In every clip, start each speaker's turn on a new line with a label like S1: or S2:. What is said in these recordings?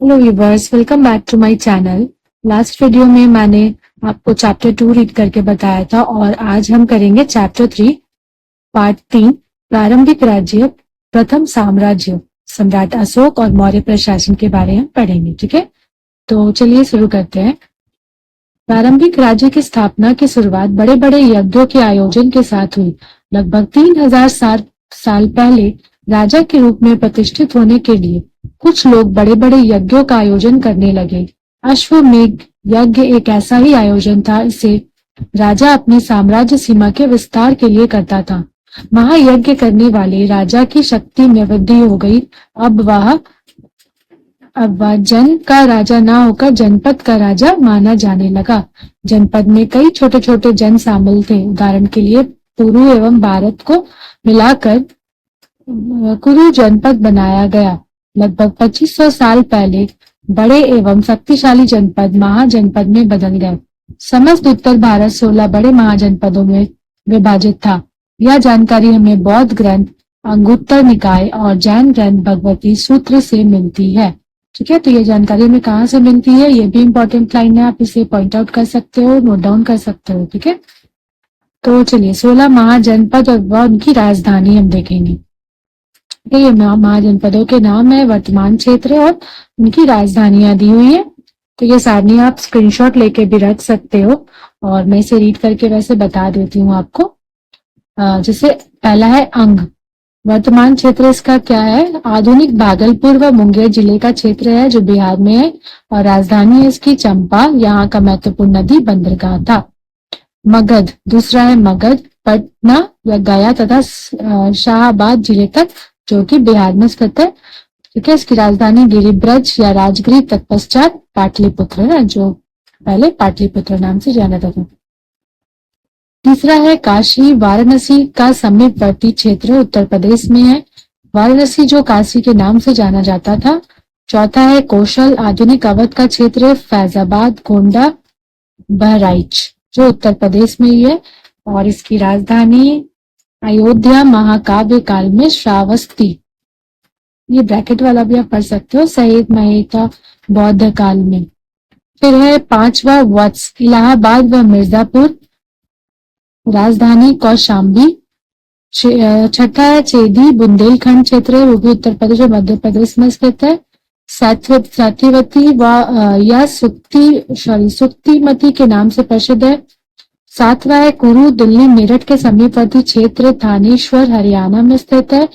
S1: Hello viewers, welcome back to my channel. Last video में मैंने आपको चैप्टर 2 रीड करके बताया था और आज हम करेंगे चैप्टर 3 पार्ट 3 प्रारंभिक राज्य प्रथम साम्राज्य सम्राट अशोक और मौर्य प्रशासन के बारे में पढ़ेंगे। ठीक है, तो चलिए शुरू करते हैं। प्रारंभिक राज्य की स्थापना की शुरुआत बड़े बड़े यज्ञों के आयोजन के साथ हुई। लगभग 3000 साल पहले राजा के रूप में प्रतिष्ठित होने के लिए कुछ लोग बड़े बड़े यज्ञों का आयोजन करने लगे। अश्वमेध यज्ञ एक ऐसा ही आयोजन था। इसे राजा अपनी साम्राज्य सीमा के विस्तार के लिए करता था। महायज्ञ करने वाले राजा की शक्ति में वृद्धि हो गई। अब वह जन का राजा ना होकर जनपद का राजा माना जाने लगा। जनपद में कई छोटे छोटे जन शामिल थे। उदाहरण के लिए पुरु एवं भारत को मिलाकर कुरु जनपद बनाया गया। लगभग 2500 साल पहले बड़े एवं शक्तिशाली जनपद महाजनपद में बदल गए। समस्त उत्तर भारत 16 बड़े महाजनपदों में विभाजित था। यह जानकारी हमें बौद्ध ग्रंथ अंगुत्तर निकाय और जैन ग्रंथ भगवती सूत्र से मिलती है। ठीक है, तो ये जानकारी हमें कहाँ से मिलती है, ये भी इंपॉर्टेंट लाइन है, आप इसे पॉइंट आउट कर सकते हो, नोट डाउन कर सकते हो। ठीक है, तो चलिए 16 महाजनपद और उनकी राजधानी हम देखेंगे। ये महाजनपदों के नाम है, वर्तमान क्षेत्र और उनकी राजधानियां दी हुई है। तो ये सारणी आप स्क्रीनशॉट लेके भी रख सकते हो और मैं इसे रीड करके वैसे बता देती हूँ आपको। जैसे पहला है अंग। वर्तमान क्षेत्र इसका क्या है? आधुनिक भागलपुर व मुंगेर जिले का क्षेत्र है जो बिहार में है और राजधानी है इसकी चंपा। यहाँ का महत्वपूर्ण नदी बंदरगाह था। मगध दूसरा है मगध, पटना या गया तथा शाहाबाद जिले तक जो कि बिहार में स्थित है। ठीक है, इसकी राजधानी गिरिब्रज या राजगृह तत्पश्चात पाटलिपुत्र है जो पहले पाटलिपुत्र नाम से जाना जाता था। तीसरा है काशी। वाराणसी का समीपवर्ती क्षेत्र उत्तर प्रदेश में है। वाराणसी जो काशी के नाम से जाना जाता था। चौथा है कौशल। आधुनिक अवध का क्षेत्र फैजाबाद, गोंडा, बहराइच जो उत्तर प्रदेश में ही है और इसकी राजधानी अयोध्या महाकाव्य काल में श्रावस्ती, ये ब्रैकेट वाला भी आप पढ़ सकते हो, सहित महेता बौद्ध काल में। फिर है पांचवा वत्स। इलाहाबाद व मिर्जापुर, राजधानी कौशाम्बी। छठा है चेदी। बुंदेलखंड क्षेत्र है, वो भी उत्तर प्रदेश और मध्य प्रदेश में स्थित है। सात्यवती या सुक्तिमती के नाम से प्रसिद्ध है। सातवां है कुरु। दिल्ली मेरठ के समीपवर्ती क्षेत्र थानेश्वर हरियाणा में स्थित है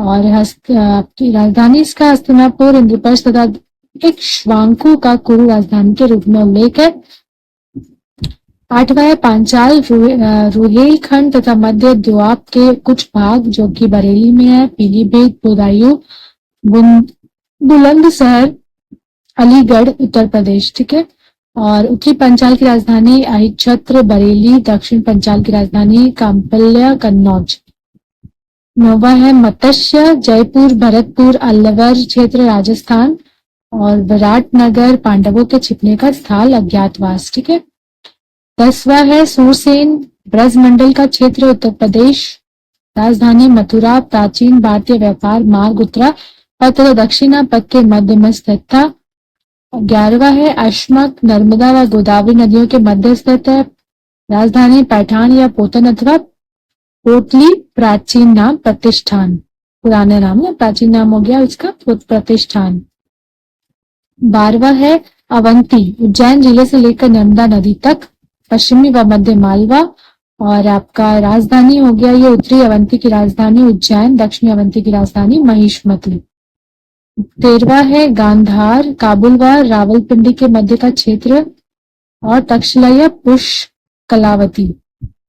S1: और राजधानी इसका हस्तिनापुर, इंद्रप्रस्थ तथा एक श्वांकु का कुरु राजधानी के रूप में उल्लेख है। आठवां है पांचाल। रुहेलखंड तथा मध्य द्वाब के कुछ भाग जो कि बरेली में है। पीलीभीत, बदायूं, बुलंदशहर, अलीगढ़ उत्तर प्रदेश। ठीक है, और उत्तरी पंचाल की राजधानी अहिच्छत्र, बरेली। दक्षिण पंचाल की राजधानी कांपल्या, कन्नौज। नौवा है मत्स्य। जयपुर, भरतपुर, अलवर क्षेत्र राजस्थान और विराटनगर पांडवों के छिपने का स्थल, अज्ञातवास। ठीक है, 10वां है सूरसेन। ब्रजमंडल का क्षेत्र उत्तर प्रदेश। राजधानी मथुरा। प्राचीन भारतीय व्यापार मार्ग उत्तरा पथ तथा दक्षिणा पथ के मध्य में स्थित था। 11वां है अश्मक। नर्मदा व गोदावरी नदियों के मध्य स्थित है। राजधानी पैठान या पोतन अथवा पोटली। प्राचीन नाम प्रतिष्ठान, पुराने नाम है, प्राचीन नाम हो गया इसका प्रतिष्ठान। 12वां है अवंती। उज्जैन जिले से लेकर नर्मदा नदी तक, पश्चिमी व मध्य मालवा। और आपका राजधानी हो गया ये उत्तरी अवंती की राजधानी उज्जैन, दक्षिणी अवंती की राजधानी महिष्मती। 13वां है गांधार। काबुल व रावलपिंडी के मध्य का क्षेत्र और तक्षशिला या पुष्कलावती।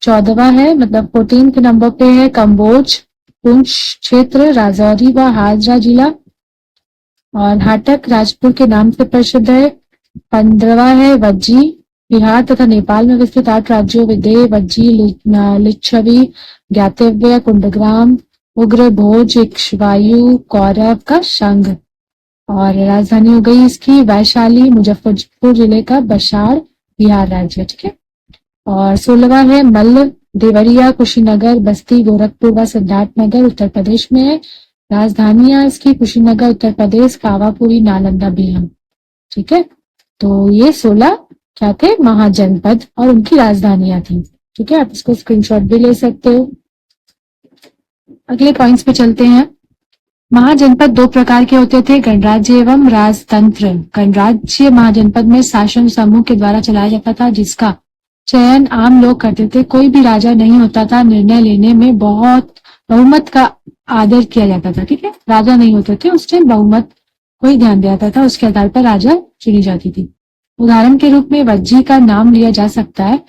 S1: 14वां है मतलब 14th नंबर पे है कम्बोज। पुंछ क्षेत्र, राजौरी व हाजरा जिला और हाटक राजपुर के नाम से प्रसिद्ध है। 15वां है वज्जी। बिहार तथा नेपाल में विस्तृत 8 राज्यों विदेह, वज्जी, लिच्छवी, ज्ञातव्य, कुंडग्राम, उग्र, भोज, इक्ष्वायु, कौरव का संघ। और राजधानी हो गई इसकी वैशाली। मुजफ्फरपुर जिले का बसाड़, बिहार राज्य। ठीक है, और 16वां है मल्ल। देवरिया, कुशीनगर, बस्ती, गोरखपुर व सिद्धार्थनगर उत्तर प्रदेश में है। राजधानियां इसकी कुशीनगर उत्तर प्रदेश, पावापुरी नालंदा बिहार। ठीक है, तो ये 16 क्या थे, महाजनपद और उनकी राजधानियां थी। ठीक है, आप इसको स्क्रीनशॉट भी ले सकते हो। अगले पॉइंट्स पे चलते हैं। महाजनपद दो प्रकार के होते थे, गणराज्य एवं राजतंत्र। गणराज्य महाजनपद में शासन समूह के द्वारा चलाया जाता था, जिसका चयन आम लोग करते थे। कोई भी राजा नहीं होता था। निर्णय लेने में बहुत बहुमत का आदर किया जाता था। ठीक है, राजा नहीं होते थे उस टाइम, बहुमत को ही ध्यान दिया जाता था, उसके आधार पर राजा चुनी जाती थी। उदाहरण के रूप में वज्जी का नाम लिया जा सकता है।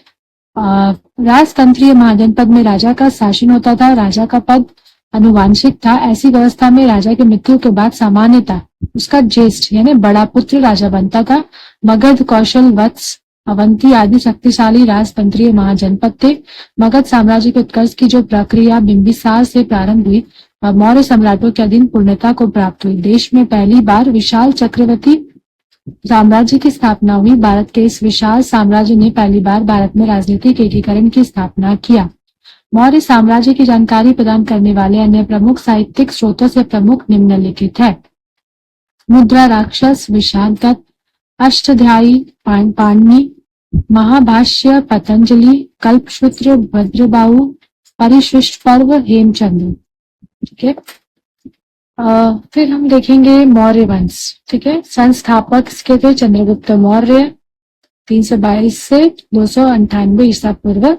S1: राजतंत्रीय महाजनपद में राजा का शासन होता था। राजा का पद अनुवांशिक था। ऐसी व्यवस्था में राजा की मृत्यु के बाद सामान्यतः उसका ज्येष्ठ यानी बड़ा पुत्र राजा बनता था। मगध, कौशल, वत्स, अवंती आदि शक्तिशाली राजतंत्रीय महाजनपद थे। मगध साम्राज्य के उत्कर्ष की जो प्रक्रिया बिंबिसार से प्रारंभ हुई और मौर्य सम्राटों के अधीन पूर्णता को प्राप्त हुई। देश में पहली बार विशाल चक्रवर्ती साम्राज्य की स्थापना हुई। भारत के इस विशाल साम्राज्य ने पहली बार भारत में राजनीतिक एकीकरण की स्थापना किया। मौर्य साम्राज्य की जानकारी प्रदान करने वाले अन्य प्रमुख साहित्यिक स्रोतों से प्रमुख निम्नलिखित है। मुद्रा राक्षस विषाद दत्त, अष्टाध्यायी पाणिनि, महाभाष्य पतंजलि, कल्पसूत्र भद्रबाहु, परिशिष्ट पर्व हेमचंद्र। ठीक है, फिर हम देखेंगे मौर्य वंश। ठीक है, संस्थापक इसके थे चंद्रगुप्त मौर्य 322 से 298 ईसा पूर्व।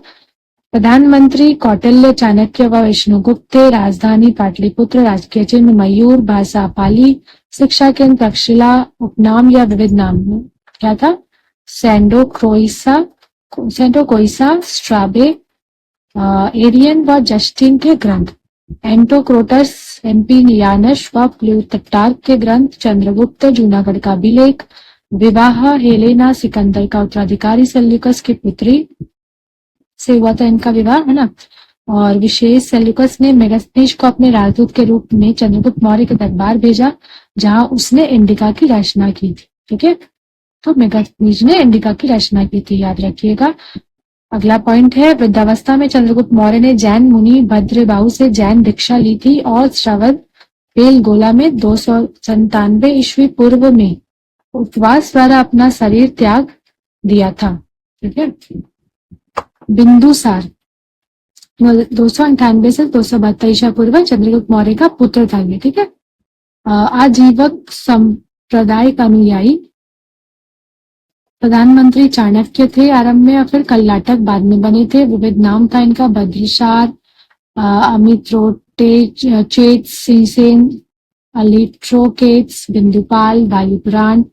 S1: प्रधानमंत्री कौटिल्य, चाणक्य व विष्णुगुप्त। राजधानी पाटलिपुत्र, राजकीय चिन्ह मयूर, भाषा पाली, शिक्षा केंद्र तक्षशिला, उपनाम या विविध नाम क्या था, सेंडोकोइसा, स्ट्राबे, एरियन व जस्टिन के ग्रंथ, एंटोक्रोटस, एम्पियानस व प्लूटार्क के ग्रंथ, चंद्रगुप्त, जूनागढ़ का अभिलेख, विवाह हेलेना सिकंदर का उत्तराधिकारी सेल्यूकस की पुत्री से हुआ था इनका विवाह, है ना। और विशेष सेल्यूकस ने मेगास्थनीज को अपने राजदूत के रूप में चंद्रगुप्त मौर्य के दरबार भेजा, जहां उसने इंडिका की रचना की थी। ठीक है, तो मेगास्थनीज ने इंडिका की रचना की थी, याद रखिएगा। अगला पॉइंट है, वृद्धावस्था में चंद्रगुप्त मौर्य ने जैन मुनि भद्रबाहु से जैन दीक्षा ली थी और श्रवण बेलगोला में 297 ईस्वी पूर्व में उपवास द्वारा अपना शरीर त्याग दिया था। ठीक है, बिंदुसार 298 से 272 ईसा पूर्व चंद्रगुप्त मौर्य का पुत्र था ये। ठीक है, आजीवक संप्रदाय का अनुयायी। प्रधानमंत्री चाणक्य थे आरंभ में और फिर कल्लाटक बाद में बने थे। विविध नाम था इनका, बद्रिसार, अमित्रोटेचेट, सिंसेन, अलिट्रोकेट्स, बिंदुपाल, वायुपुराण।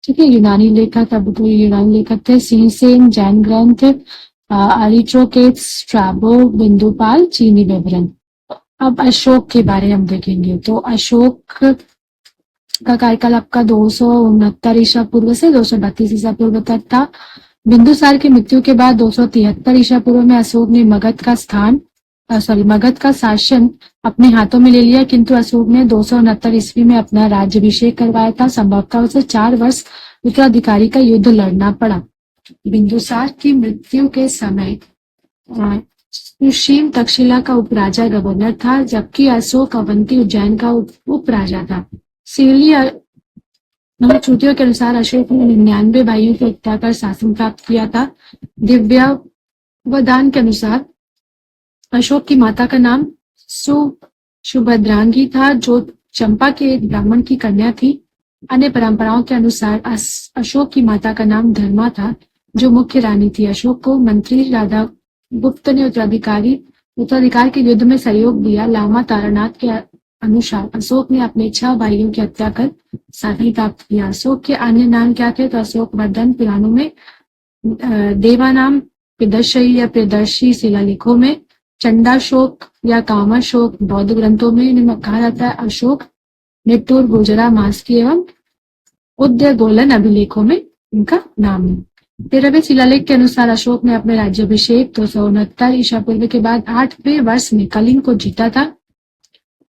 S1: ठीक है, यूनानी लेखक, अब तो यूनानी लेखक थे। सिंसेन जैन ग्रंथ, अलिट्रोकेट्स, स्ट्राबो, बिंदुपाल चीनी विवरण। अब अशोक के बारे हम देखेंगे। तो अशोक का कार्यकाल आपका 269 ईसा पूर्व से 232 ईसा पूर्व तक था। बिंदुसार की मृत्यु के बाद 273 ईसा पूर्व में अशोक ने मगध का शासन अपने हाथों में ले लिया, किंतु अशोक ने 269 ईस्वी में अपना राज्याभिषेक करवाया था। संभवतः उसे 4 वर्ष उत्तराधिकारी का युद्ध लड़ना पड़ा। बिंदुसार की मृत्यु के समय सुशील तक्षशिला का उपराजा गवर्नर था, जबकि अशोक अवंती उज्जैन का उपराजा था। सीली श्रुतियों के अनुसार अशोक ने 99 भाइयों की हत्या कर शासन प्राप्त किया था। दिव्यावदान के अनुसार अशोक की माता का नाम सुभद्रांगी था, जो चंपा के एक ब्राह्मण की कन्या थी। अन्य परंपराओं के अनुसार अशोक की माता का नाम धर्मा था, जो मुख्य रानी थी। अशोक को मंत्री राधा गुप्त ने उत्तराधिकार के युद्ध में सहयोग दिया। लामा तारानाथ के अनुसार अशोक ने अपने 6 भाइयों की हत्या कर शासन प्राप्त किया। अशोक के अन्य नाम क्या थे, तो अशोक वर्धन पुराणों में, देवानाम पिदर्शयी या प्रियदर्शी शिलालेखों में, चंडाशोक या कामाशोक बौद्ध ग्रंथों में कहा जाता है। अशोक निट्टूर, गुजरा, मास्की एवं उद्यगोलन अभिलेखों में इनका नाम है। 13वें शिलालेख के अनुसार अशोक ने अपने राज्याभिषेक 269 ईसा पूर्व के बाद 8वें वर्ष में कलिंग को जीता था।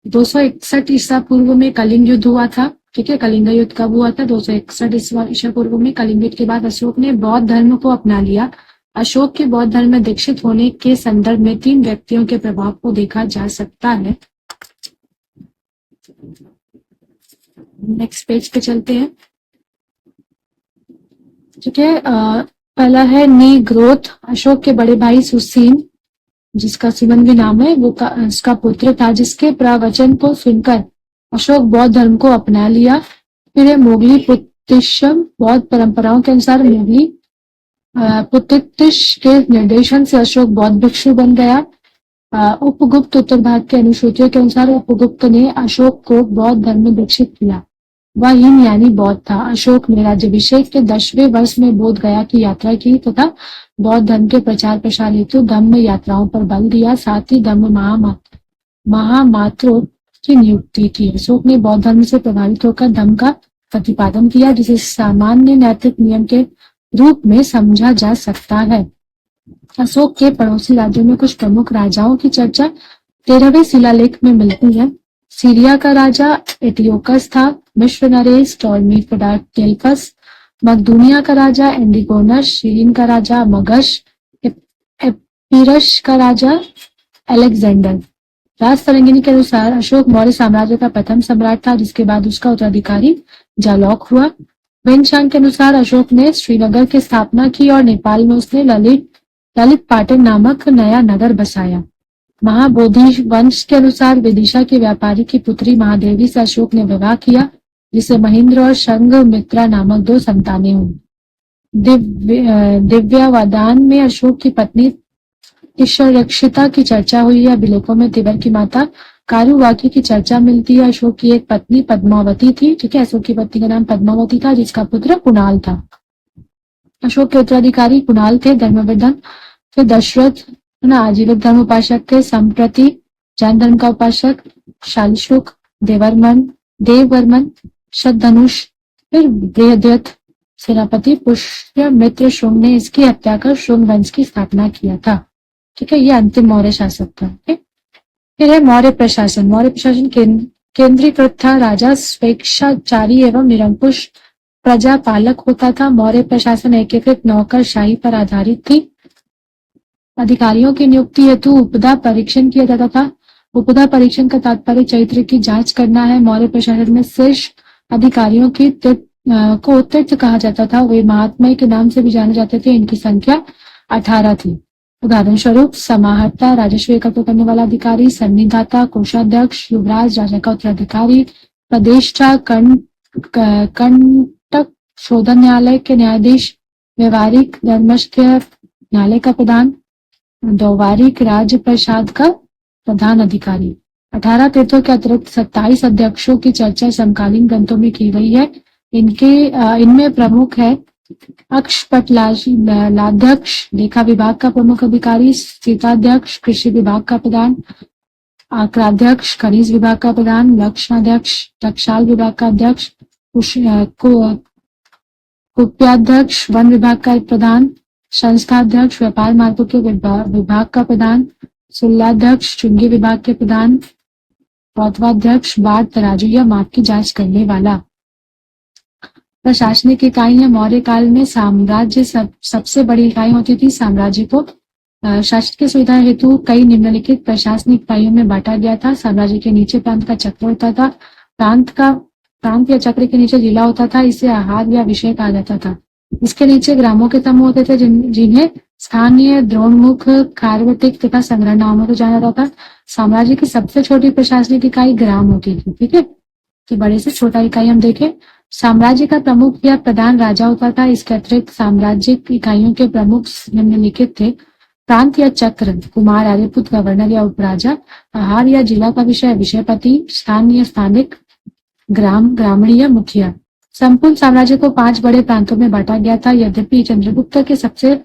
S1: 261 ईसा पूर्व में कलिंग युद्ध हुआ था। ठीक है, कलिंग युद्ध कब हुआ था, 261 ईसा पूर्व में। कलिंग युद्ध के बाद अशोक ने बौद्ध धर्म को अपना लिया। अशोक के बौद्ध धर्म में दीक्षित होने के संदर्भ में 3 व्यक्तियों के प्रभाव को देखा जा सकता है। नेक्स्ट पेज पे चलते हैं। ठीक है, पहला है नी ग्रोथ। अशोक के बड़े भाई सुसीन, जिसका सुमन भी नाम है, वो उसका पुत्र था, जिसके प्रवचन को सुनकर अशोक बौद्ध धर्म को अपना लिया। फिर है मोगली पुत्तिशम। बौद्ध परंपराओं के अनुसार मोगली पुत्तिश के निर्देशन से अशोक बौद्ध भिक्षु बन गया। उपगुप्त उत्तर भारत के अनुसूचियों के अनुसार उपगुप्त ने अशोक को बौद्ध धर्म में दीक्षित किया। वह हिम यानी बौद्ध था। अशोक ने राज्याभिषेक के 10वें वर्ष में बोध गया की यात्रा की तथा बौद्ध धर्म के प्रचार प्रसार हेतु धम्म यात्राओं पर बल दिया। साथ ही धम्म महामात्रों की नियुक्ति की। अशोक ने बौद्ध धर्म से प्रभावित होकर धम्म का प्रतिपादन किया, जिसे सामान्य नैतिक नियम के रूप में समझा जा सकता है। अशोक के पड़ोसी राज्यों में कुछ प्रमुख राजाओं की चर्चा 13वें शिलालेख में मिलती है। सीरिया का राजा एटियोकस था। मिस्र नरेश टॉलमी डेल्फस। मकदूनिया का राजा एंडिगोनस। शीरीन का राजा मगश। एपीरस का राजा अलेक्जेंडर। राज तरंगिनी के अनुसार अशोक मौर्य साम्राज्य का प्रथम सम्राट था, जिसके बाद उसका उत्तराधिकारी जालौक हुआ। वेनशांग के अनुसार अशोक ने श्रीनगर की स्थापना की और नेपाल में उसने ललित पाटन नामक नया नगर बसाया। महाबोधि वंश के अनुसार विदिशा के व्यापारी की पुत्री महादेवी से अशोक ने विवाह किया, जिसे महेंद्र और संघमित्रा नामक 2 संतानें हुई। दिव्यावदान में अशोक की पत्नी ईश्वरक्षिता की चर्चा हुई है। अभिलेखों में तिबर की माता कारुवाकी की चर्चा मिलती है। अशोक की एक पत्नी पद्मावती थी। ठीक है, अशोक की पत्नी का नाम पद्मावती था, जिसका पुत्र कुणाल था। अशोक के उत्तराधिकारी कुणाल थे। धर्मवर्धन फिर दशरथ आजीविक धर्म उपासक थे। संप्रति जैन धर्म का उपासक शालशुक। देववर्मन शतधनुष। फिर बृहद्रथ सेनापति पुष्यमित्र शुंग ने इसकी हत्या कर शुंग वंश की स्थापना किया था। ठीक है, ये अंतिम मौर्य शासक था। फिर है मौर्य प्रशासन। मौर्य प्रशासन केंद्रीकृत था। राजा स्वेच्छाचारी एवं निरंकुश प्रजापालक होता था। मौर्य प्रशासन एकीकृत नौकरशाही पर आधारित थी। अधिकारियों की नियुक्ति हेतु उपदा परीक्षण किया जाता था। उपदा परीक्षण का तात्पर्य चरित्र की जांच करना है। मौर्य प्रशासन में शीर्ष अधिकारियों को तीर्थ कहा जाता था। वे महात्मा के नाम से भी जाने जाते थे। इनकी संख्या 18 थी। उदाहरण स्वरूप समाहर्ता राजस्व एकत्र करने वाला अधिकारी, सन्निधाता, कोषाध्यक्ष, युवराज, राजा का उत्तराधिकारी, प्रदेष्टा, कंटक शोधन न्यायालय के न्यायाधीश, व्यवहारिक धर्मस्थ न्यायालय का प्रधान, दौवारिक राज्य प्रसाद का प्रधान अधिकारी। 18 तीर्थों के अतिरिक्त 27 अध्यक्षों की चर्चा समकालीन ग्रंथों में की गई है। इनमें प्रमुख है अक्षपटलाध्यक्ष लेखा विभाग का प्रमुख अधिकारी, सीताध्यक्ष कृषि विभाग का प्रधान, आक्राध्यक्ष खनिज विभाग का प्रधान, लक्षणाध्यक्ष टकसाल विभाग का अध्यक्ष, कुप्याध्यक्ष वन विभाग का प्रधान, संस्थाध्यक्ष व्यापार मार्गों के विभाग का प्रधान, सुल्लाध्यक्ष चुंगी विभाग के प्रधान, पौधवाध्यक्ष बाढ़ तराजू या माप की जांच करने वाला। प्रशासनिक इकाइयां मौर्य काल में साम्राज्य सबसे बड़ी इकाई होती थी। साम्राज्य को शासन की सुविधा हेतु कई निम्नलिखित प्रशासनिक इकाइयों में बांटा गया था। साम्राज्य के नीचे प्रांत का चक्र होता था। प्रांत या चक्र के नीचे जिला होता था। इसे आहार या विषय कहा जाता था। इसके नीचे ग्रामों के समूह होते थे, जिन्हें स्थानीय, द्रोणमुख, खारवतिक तथा संग्रह नामों से जाना जाता था। साम्राज्य की सबसे छोटी प्रशासनिक इकाई ग्राम होती थी। ठीक है, तो बड़े से छोटा इकाई हम देखें। साम्राज्य का प्रमुख या प्रधान राजा होता था। इसके अतिरिक्त साम्राज्यिक इकाइयों के प्रमुख निम्नलिखित थे: प्रांत या चक्र, कुमार, आर्यपुत्र, गवर्नर या उपराजा, आहार या जिला का विषयपति, स्थान या स्थानिक, ग्राम, ग्रामीण या मुखिया। संपूर्ण साम्राज्य को 5 बड़े प्रांतों में बांटा गया था। यद्यपि चंद्रगुप्त के सबसे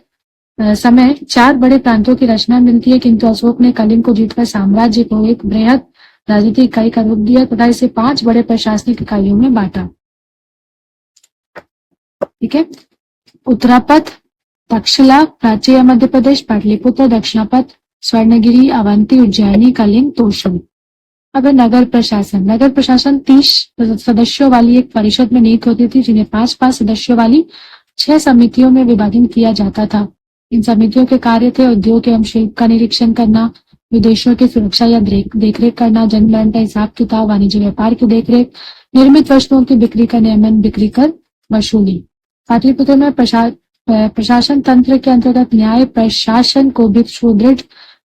S1: समय 4 बड़े प्रांतों की रचना मिलती है, किंतु अशोक ने कलिंग को जीतकर साम्राज्य को एक बृहद राजनीतिक इकाई का रूप दिया तथा इसे 5 बड़े प्रशासनिक इकाइयों में बांटा। ठीक है, उत्तरापथ, तक्षशिला, प्राच्य मध्य प्रदेश, पाटलिपुत्र, दक्षिणापथ, स्वर्णगिरी, अवंती, उज्जैनी, कलिंग, तोशुल। अब नगर प्रशासन। नगर प्रशासन 30 सदस्यों वाली एक परिषद में नियुक्त होती थी, जिन्हें 5-5 सदस्यों वाली 6 समितियों में विभाजन किया जाता था। इन समितियों के कार्य थे: उद्योग एवं शिल्प का निरीक्षण करना, विदेशियों की सुरक्षा या देखरेख करना, जनगणना का हिसाब किताब, वाणिज्य व्यापार की देखरेख, निर्मित वस्तुओं की बिक्री का नियमन, बिक्री कर वसूली। पाटलिपुत्र में प्रशासन तंत्र के अंतर्गत न्याय प्रशासन को भी सुदृढ़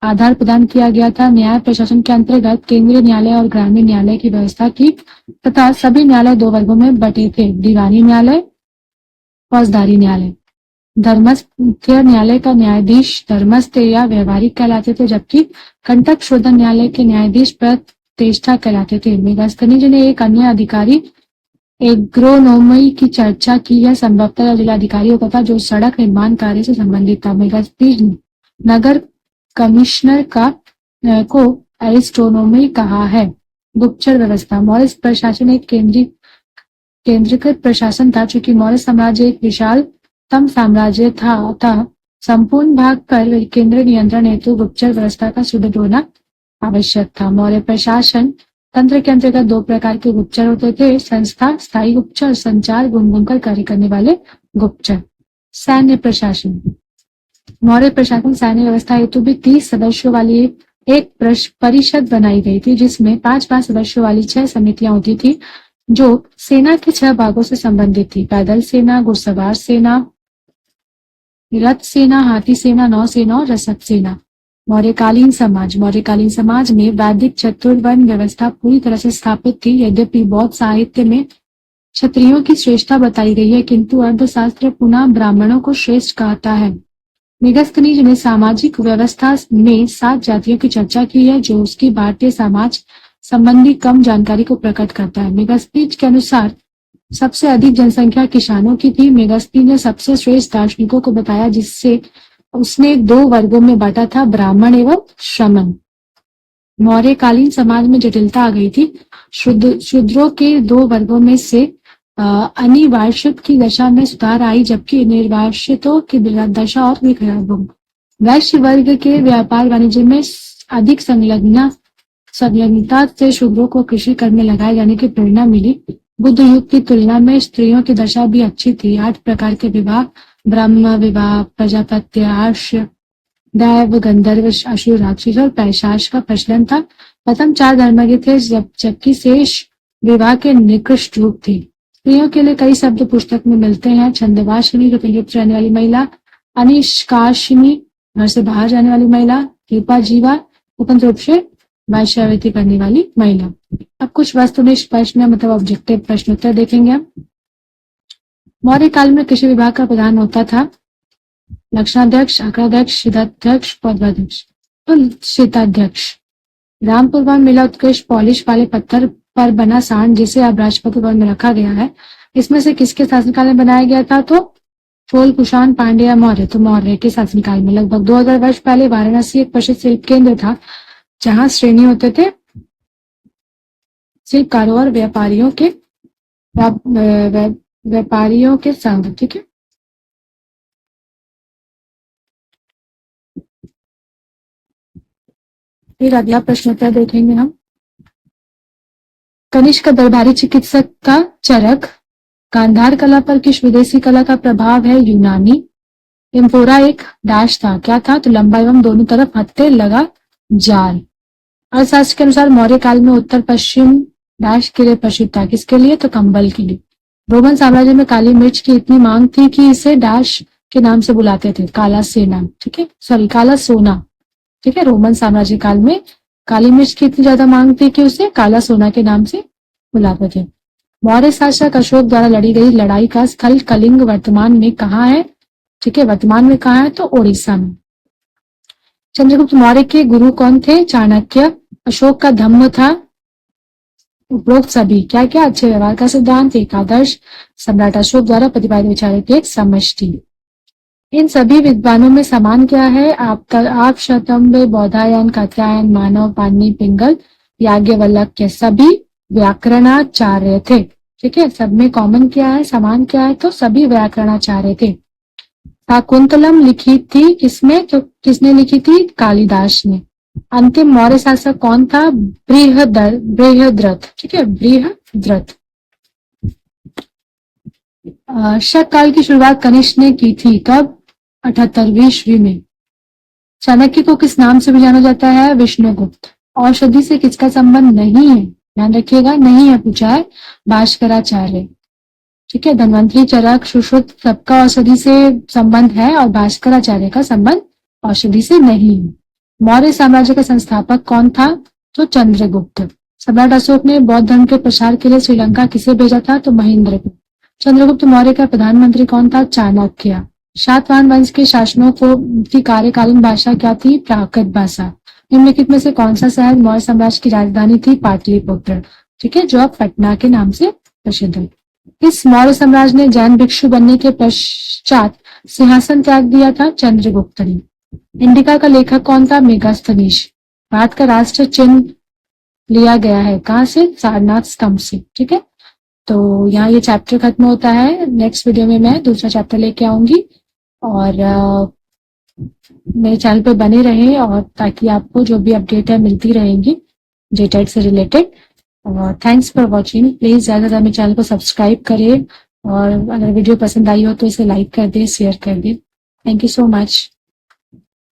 S1: आधार प्रदान किया गया था। न्याय प्रशासन के अंतर्गत केंद्रीय न्यायालय और ग्रामीण न्यायालय की व्यवस्था की तथा सभी न्यायालय 2 वर्गों में बटे थे, दीवानी न्यायालय, फौजदारी न्यायालय। धर्मस्थ्य न्यायालय का न्यायाधीश धर्मस्थ या व्यवहारिक कहलाते थे, जबकि कंटक शोधन न्यायालय के न्यायाधीश प्रतिष्ठा कहलाते थे। मेगास्थनीज ने एक अन्य अधिकारी एग्रोनोमी की चर्चा की। यह संभवतः जिलाधिकारी होता था जो सड़क निर्माण कार्य से संबंधित था। मेगास्थनीज नगर कमिश्नर को एरिस्टोनोमी कहा है। गुप्तचर व्यवस्था। मौर्य प्रशासन एक केंद्रीकृत प्रशासन था। चूंकि मौर्य साम्राज्य एक विशालतम साम्राज्य था अतः संपूर्ण भाग पर केंद्र नियंत्रण हेतु गुप्तचर व्यवस्था का सुदृढ़ होना आवश्यक था। मौर्य प्रशासन तंत्र के अंतर्गत 2 प्रकार के गुप्तचर होते थे, संस्था स्थायी गुप्तचर, संचार घूम कर कार्य करने वाले गुप्तचर। सैन्य प्रशासन। मौर्य प्रशासन सैन्य व्यवस्था हेतु भी 30 सदस्यों वाली एक परिषद बनाई गई थी, जिसमें 5-5 सदस्यों वाली 6 समितियां होती थी जो सेना के 6 भागों से संबंधित थी। पैदल सेना, घुड़सवार सेना, रथ सेना, हाथी सेना, नौसेना और रसद सेना। मौर्यकालीन समाज। मौर्यकालीन समाज में वैदिक चतुर्वर्ण व्यवस्था पूरी तरह से स्थापित थी। यद्यपि बौद्ध साहित्य में क्षत्रियों की श्रेष्ठता बताई गई है, किंतु अर्थशास्त्र पुनः ब्राह्मणों को श्रेष्ठ कहता है। मेगास्थनीज ने सामाजिक व्यवस्था में 7 जातियों की चर्चा की है, जो उसकी भारतीय समाज संबंधी कम जानकारी को प्रकट करता है। मेगास्थनीज के अनुसार सबसे अधिक जनसंख्या किसानों की थी। मेगास्थनीज ने सबसे श्रेष्ठ दार्शनिकों को बताया, जिससे उसने 2 वर्गों में बांटा था, ब्राह्मण एवं श्रमण। मौर्यकालीन समाज में जटिलता आ गई थी। शूद्रों के 2 वर्गों में से अनिवार्षित की दशा में सुधार आई, जबकि निर्वासितों की दशा और भी खराब हो। वैश्य वर्ग के व्यापार वाणिज्य में अधिक संलग्नता से शूद्रों को कृषि कर्म में लगाए जाने की प्रेरणा मिली। बुद्ध युग की तुलना में स्त्रियों की दशा भी अच्छी थी। 8 प्रकार के विवाह, ब्रह्म विवाह, प्रजापत्य, आर्ष्य, दैव, गंधर्व, असुर, राक्षस और पैशाच का प्रचलन था। प्रथम 4 धर्म के थे, जबकि शेष विवाह के निकृष्ट रूप थे। स्त्रियों के लिए कई शब्द पुस्तक में मिलते हैं। छंदवासिनी, लिप्त रहने वाली महिला, अनिष्काशिनी, घर से बाहर जाने वाली महिला, कृपा जीवा, स्वतंत्र रूप से वैश्यावृत्ति करने वाली महिला। अब कुछ वस्तुनिष्ठ प्रश्न मतलब ऑब्जेक्टिव प्रश्नोत्तर देखेंगे हम। मौर्य काल में कृषि विभाग का प्रधान होता था लक्षणाध्यक्ष, आंकड़ाध्यक्ष, शीताध्यक्ष, पौधाध्यक्ष। तो शीताध्यक्ष। रामपुर वन मिला उत्कृष्ट पॉलिश वाले पत्थर पर बना सांड, जिसे अब राष्ट्रपति भवन में रखा गया है, इसमें से किसके शासनकाल में बनाया गया था? तो चोल, कुषाण, पांड्य या मौर्य? तो मौर्य के शासनकाल में। लगभग 2000 वर्ष पहले वाराणसी एक प्रसिद्ध शिल्प केंद्र था, जहां श्रेणी होते थे शिल्पकारों और व्यापारियों के संघ। ठीक है। फिर अगला प्रश्नोत्तर देखेंगे हम। कनिष्क दरबारी चिकित्सक का चरक। गांधार कला पर किस विदेशी कला का प्रभाव है? यूनानी। एम्फोरा एक डैश था, क्या था? तो लंबा एवं दोनों तरफ हत्थे लगा जाल। अर्थशास्त्र के अनुसार मौर्य काल में उत्तर पश्चिम डैश के लिए प्रसिद्ध था, किसके लिए? तो कंबल के लिए। रोमन साम्राज्य में काली मिर्च की इतनी मांग थी कि इसे डैश के नाम से बुलाते थे, काला सेना। ठीक है, सॉरी, काला सोना। ठीक है, रोमन साम्राज्य काल में काली मिर्च की इतनी ज्यादा मांग थी कि उसे काला सोना के नाम से बुलाते थे। मौर्य शासक अशोक द्वारा लड़ी गई लड़ाई का स्थल कलिंग वर्तमान में कहाँ है? ठीक है, वर्तमान में कहाँ है? तो ओडिशा में। चंद्रगुप्त मौर्य के गुरु कौन थे? चाणक्य। अशोक का धम्म था उपरोक्त सभी क्या क्या? अच्छे व्यवहार का सिद्धांत, एक आदर्श, सम्राट अशोक द्वारा प्रतिपादित विचारों की एक समष्टि। इन सभी विद्वानों में समान क्या है? आप शतम्ब, बौधायन, कात्यायन, मानव, पाणिनि, पिंगल, याज्ञवल्क्य सभी व्याकरणाचार्य थे। ठीक है, सब में कॉमन क्या है, समान क्या है? तो सभी व्याकरणाचार्य थे। शाकुंतलम लिखी थी किसमें? तो किसने लिखी थी? कालिदास ने। अंतिम मौर्य शासक कौन था? बृहद्रथ। ठीक है, बृहद्रथ। शक काल की शुरुआत कनिष्क ने की थी, कब? 78वीं ईस्वी में। चाणक्य को किस नाम से भी जाना जाता है? विष्णुगुप्त। औषधि से किसका संबंध नहीं है? ध्यान रखिएगा, नहीं है पूछा है, भास्कराचार्य। ठीक है, धन्वंतरी, चरक, सुश्रुत सबका औषधि से संबंध है और भास्कराचार्य का संबंध औषधि से नहीं है। मौर्य साम्राज्य का संस्थापक कौन था? तो चंद्रगुप्त। सम्राट अशोक ने बौद्ध धर्म के प्रसार के लिए श्रीलंका किसे भेजा था? तो महेंद्रगुप्त। चंद्रगुप्त मौर्य का प्रधानमंत्री कौन था? चाणक्य। सातवाहन वंश के शासनों की कार्यकालीन भाषा क्या थी? प्राकृत भाषा। निम्नलिखित में से कौन सा शहर मौर्य साम्राज्य की राजधानी थी? पाटलिपुत्र। ठीक है, जो अब पटना के नाम से प्रसिद्ध है। इस मौर्य साम्राज्य ने जैन भिक्षु बनने के पश्चात सिंहासन त्याग दिया था? चंद्रगुप्त ने। इंडिका का लेखक कौन था? मेगास्थनीज। भारत का राष्ट्र चिन्ह लिया गया है कहाँ से? सारनाथ स्तंभ से। ठीक है, तो यहाँ ये चैप्टर खत्म होता है। नेक्स्ट वीडियो में मैं दूसरा चैप्टर लेके आऊंगी और मेरे चैनल पे बने रहे और ताकि आपको जो भी अपडेट है मिलती रहेंगी जेटेट से रिलेटेड। और थैंक्स फॉर वॉचिंग। प्लीज ज्यादा से ज्यादा मेरे चैनल को सब्सक्राइब करें और अगर वीडियो पसंद आई हो तो इसे लाइक कर दें, शेयर कर दें। Thank you so much.